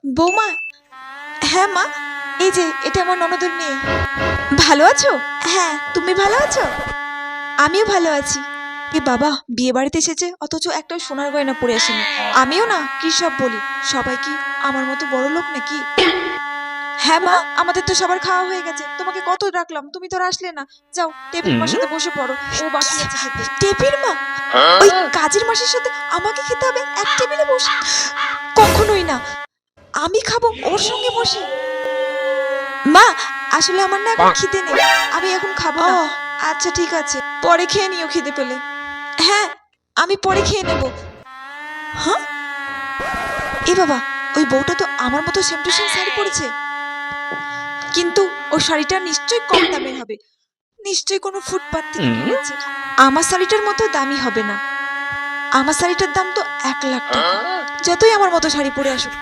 বৌমা। হ্যাঁ মা, এই যে এটা আমার ননদের মেয়ে। ভালো আছো? হ্যাঁ, তুমি ভালো আছো? আমিও ভালো আছি। এ বাবা, বিয়ে বাড়িতে এসেছে অথচ একটা সোনার গয়না পরে আসেনি। আমিও না কি সব বলি, সবাই কি আমার মতো বড় লোক নাকি? হ্যাঁ মা, আমাদের তো সবার খাওয়া হয়ে গেছে, তোমাকে কত ডাকলাম, তুমি তো আর আসলে না। যাও টেপির মার সাথে বসে পড়ো, ও বাকি আছে খেতে। টেপির মা? ওই কাজের মাসের সাথে আমাকে খেতে হবে এক টেবিলে বসে? কখনোই না, আমি খাবো ওর সঙ্গে বসে। মা, আসলে আমার না এখন খিদে নেই, আমি এখন খাবো না। আচ্ছা ঠিক আছে, পরে খেয়ে নিও খিদে পেলে। হ্যাঁ, আমি পরে খেয়ে নেব। হ্যাঁ, এ বাবা, ওই বউটা তো আমার মতো সেম টু সেম শাড়ি পরেছে, কিন্তু ওই শাড়িটা নিশ্চয়ই কম দামের হবে, নিশ্চয়ই কোনো ফুটপাত থেকে কিনেছে। আমার শাড়িটার মতো দামি হবে না, আমার শাড়িটার দাম তো 1,00,000 টাকা। যতই আমার মতো শাড়ি পরে আসুক,